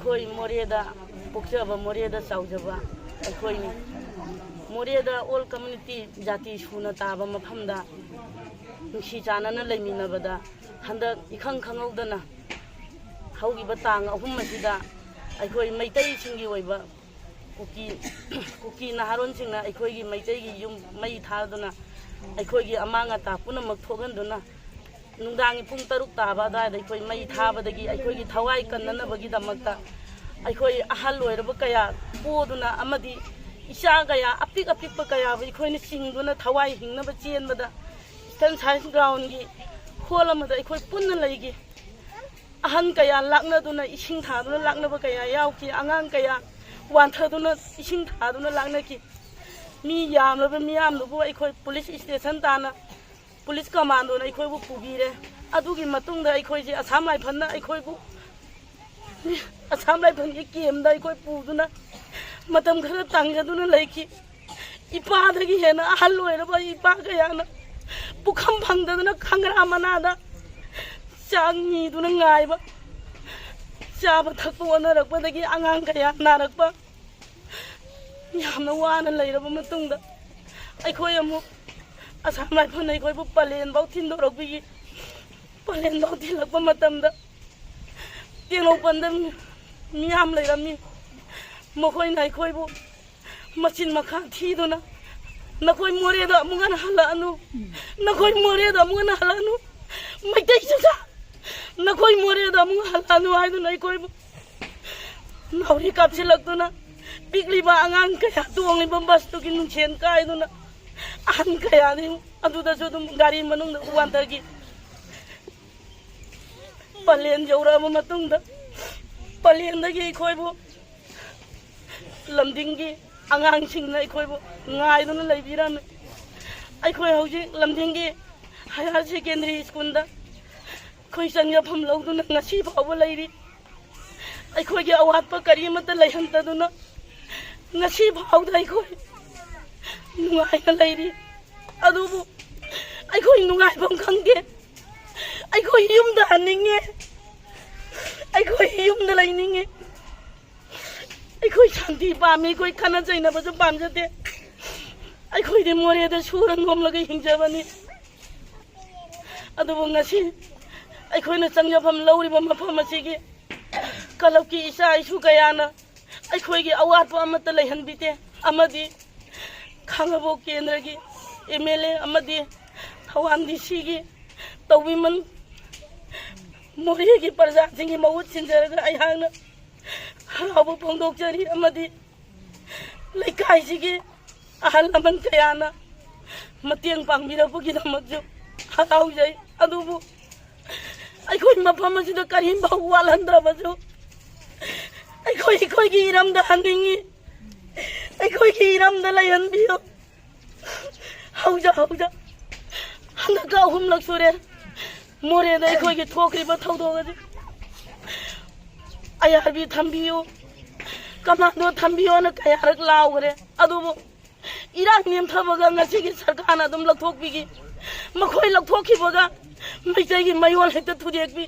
ꯑꯩꯈꯣꯏ ꯃꯣꯔꯦꯗ ꯄꯣꯛꯆꯕ ꯃꯣꯔꯦꯗ ꯆꯥꯎꯖꯕ ꯑꯩꯈꯣꯏꯅꯤ ꯃꯣꯔꯦꯗ ꯑꯣꯜ ꯀꯝꯃ꯭ꯌꯨꯅꯤꯇꯤ ꯖꯥꯇꯤ ꯁꯨꯅ ꯇꯥꯕ ꯃꯐꯝꯗ ꯅꯨꯡꯁꯤ ꯆꯥꯟꯅꯅ ꯂꯩꯃꯤꯟꯅꯕꯗ ꯍꯟꯗꯛ ꯏꯈꯪ ꯈꯪꯍꯧꯗꯅ ꯍꯧꯈꯤꯕ ꯇꯥꯡ 3 ꯑꯁꯤꯗ ꯑꯩꯈꯣꯏ ꯃꯩꯇꯩꯁꯤꯡꯒꯤ ꯑꯣꯏꯕ ꯀꯨꯀꯤ ꯅꯍꯥꯔꯣꯟꯁꯤꯡꯅ ꯑꯩꯈꯣꯏꯒꯤ ꯃꯩꯇꯩꯒꯤ ꯌꯨꯝ ꯃꯩ ꯊꯥꯗꯨꯅ ꯑꯩꯈꯣꯏꯒꯤ ꯑꯃꯥꯡ ꯑꯇꯥ ꯄꯨꯝꯅꯃꯛ ꯊꯣꯛꯍꯟꯗꯨꯅ ꯅꯨꯡꯗꯥꯡꯒꯤ ꯄꯨꯡ 6 ꯇꯥꯕ ꯑꯗꯨꯋꯥꯏꯗ ꯑꯩꯈꯣꯏ ꯃꯩ ꯊꯥꯕꯗꯒꯤ ꯑꯩꯈꯣꯏꯒꯤ ꯊꯋꯥꯏ ꯀꯟꯅꯅꯕꯒꯤꯗꯃꯛꯇ ꯑꯩꯈꯣꯏ ꯑꯍꯜ ꯑꯣꯏꯔꯕ ꯀꯌꯥ ꯄꯣꯗꯨꯅ ꯑꯃꯗꯤ ꯏꯆꯥ ꯀꯌꯥ ꯑꯄꯤꯛꯄ ꯀꯌꯥꯕꯨ ꯑꯩꯈꯣꯏꯅ ꯆꯤꯡꯗꯨꯅ ꯊꯋꯥꯏ ꯍꯤꯡꯅꯕ ꯆꯦꯟꯕꯗ ꯏꯁꯇꯔꯟ ꯁꯥꯏꯟꯁ ꯒ꯭ꯔꯥꯎꯟꯒꯤ ꯍꯣꯜ ꯑꯃꯗ ꯑꯩꯈꯣꯏ ꯄꯨꯟꯅ ꯂꯩꯈꯤ ꯑꯍꯟ kaya laknaduna ising thaduna laknaba kaya yauki angang kaya wanthaduna ising thaduna laknaki mi yamlaba miyamnubu aikoi police station tana police commando na aikoi bu pubire adugi matungda aikoi je asam rifle na aikoi bu asam rifle ki kemda aikoi puduna matam khara tangaduna laiki ipa dagi hena ahal loiraba ipa kaya na pukham phangdaduna khangra manada Changi tu na ngai ba, chaba thakpo na rakpa dagi angang kaya na rakpa, yamna wana lay raba matung da, ay koy amu asam rifle na koy bu palen bau thindo rakbi, palen bau thilakpa matam da, tilo pandam miyam lay rami, makoy na koy bu machin makha thi do na koy more da mungan hala anu, na koy more da mungan hala anu, may tay sa na koi more da mung halanu ay do na koi nauri kapsilak do na bigli ba angang kaya tuong ibang basto kinung chen kaya do na an kaya ni adu da so dum gari manung da uwan tagi palen jawra mo matung da palen da gi koi bo lamding gi angang sing na koi bo ngai do na lai biram ai koi hauji lamding gi higher secondary school da koi sangya pham lawdu na ngasi phawa lairi ai khoi ge awat pa kari mata laihan ta du na ngasi phaw dai khoi nungai na lairi adu bu ai khoi nungai bam khangge ai khoi yum da haninge ai khoi yum da laininge ai khoi shanti pami khoi khana jaina ba ju pam jate ai khoi de more da suran ngom lagai hingjabani adu bu ngasi ꯑꯩꯈꯣꯏꯅ ꯆꯪꯖꯐꯝ ꯂꯧꯔꯤꯕ ꯃꯐꯝ ꯑꯁꯤꯒꯤ ꯀꯂꯞꯀꯤ ꯏꯆꯥ ꯏꯁꯨ ꯀꯌꯥꯅ ꯑꯩꯈꯣꯏꯒꯤ ꯑꯋꯥꯠꯄ ꯑꯃꯠꯇ ꯂꯩꯍꯟꯕꯤꯗꯦ ꯑꯃꯗꯤ ꯈꯥꯡꯉꯕꯣꯛ ꯀꯦꯟꯗ꯭ꯔꯒꯤ MLA ꯑꯃꯗꯤ ꯊꯧꯕꯥꯜ DCꯒꯤ ꯇꯧꯕꯤꯃꯟ ꯃꯣꯔꯦꯒꯤ ꯄ꯭ꯔꯖꯥꯁꯤꯡꯒꯤ ꯃꯍꯨꯠ ꯁꯤꯟꯖꯔꯒ ꯑꯩꯍꯥꯛꯅ ꯍꯔꯥꯎꯕ ꯐꯣꯡꯗꯣꯛꯆꯔꯤ ꯑꯃꯗꯤ ꯂꯩꯀꯥꯏꯁꯤꯒꯤ ꯑꯍꯜ ꯂꯃꯟ ꯀꯌꯥꯅ ꯃꯇꯦꯡ ꯄꯥꯡꯕꯤꯔꯛꯄꯒꯤꯗꯃꯛꯁꯨ ꯍꯔꯥꯎꯖꯩ ꯑꯗꯨꯕꯨ ꯑꯩꯈꯣꯏ ꯃꯐꯝ ꯑꯁꯤꯗ ꯀꯔꯤꯝꯐꯥꯎ ꯋꯥꯠꯍꯟꯗ꯭ꯔꯕꯁꯨ ꯑꯩꯈꯣꯏꯒꯤ ꯏꯔꯝꯗ ꯍꯟꯅꯤꯡꯉꯤ ꯑꯩꯈꯣꯏꯒꯤ ꯏꯔꯝꯗ ꯂꯩꯍꯟꯕꯤꯌꯨ ꯍꯧꯖ ꯍꯟꯗꯛꯀ 3ꯂꯛ ꯁꯨꯔꯦ ꯃꯣꯔꯦꯗ ꯑꯩꯈꯣꯏꯒꯤ ꯊꯣꯛꯈ꯭ꯔꯤꯕ ꯊꯧꯗꯣꯛ ꯑꯁꯤ ꯑꯌꯥꯕꯤ ꯊꯝꯕꯤꯌꯨ ꯀꯃꯥꯟꯗꯣ ꯊꯝꯕꯤꯌꯣꯅ ꯀꯌꯥꯔꯛ ꯂꯥꯎꯈ꯭ꯔꯦ ꯑꯗꯨꯕꯨ ꯏꯔꯥꯡ ꯅꯦꯝꯊꯕꯒ ꯉꯁꯤꯒꯤ ꯁꯔꯀꯥꯔꯅ ꯑꯗꯨꯝ ꯂꯧꯊꯣꯛꯄꯤꯈꯤ ꯃꯈꯣꯏ ꯂꯧꯊꯣꯛꯈꯤꯕꯒ ꯃꯩꯇꯩꯒꯤ ꯃꯌꯣꯜ ꯍꯦꯛꯇ ꯊꯨꯗꯦꯛꯄꯤ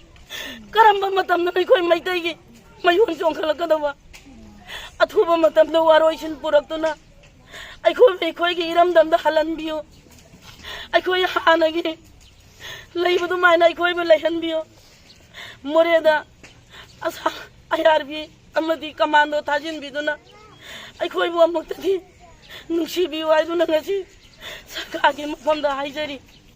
ꯀꯔꯝꯕ ꯃꯇꯝꯗ ꯑꯩꯈꯣꯏ ꯃꯩꯇꯩꯒꯤ ꯃꯌꯣꯜ ꯆꯣꯡꯈꯠꯂꯛꯀꯗꯕ ꯑꯊꯨꯕ ꯃꯇꯝꯗ ꯋꯥꯔꯣꯏꯁꯤꯟ ꯄꯨꯔꯛꯇꯨꯅ ꯑꯩꯈꯣꯏꯒꯤ ꯏꯔꯝꯗꯝꯗ ꯍꯜꯍꯟꯕꯤꯌꯨ ꯑꯩꯈꯣꯏ ꯍꯥꯟꯅꯒꯤ ꯂꯩꯕꯗꯨꯃꯥꯏꯅ ꯑꯩꯈꯣꯏꯕꯨ ꯂꯩꯍꯟꯕꯤꯌꯨ ꯃꯣꯔꯦꯗ IRB ꯑꯃꯗꯤ ꯀꯃꯥꯟꯗꯣ ꯊꯥꯖꯤꯟꯕꯤꯗꯨꯅ ꯑꯩꯈꯣꯏꯕꯨ ꯑꯃꯨꯛꯇꯗꯤ ꯅꯨꯡꯁꯤꯕꯤꯌꯨ ꯍꯥꯏꯗꯨꯅ ꯉꯁꯤ ꯁꯔꯀꯥꯔꯒꯤ ꯃꯐꯝꯗ ꯍꯥꯏꯖꯔꯤ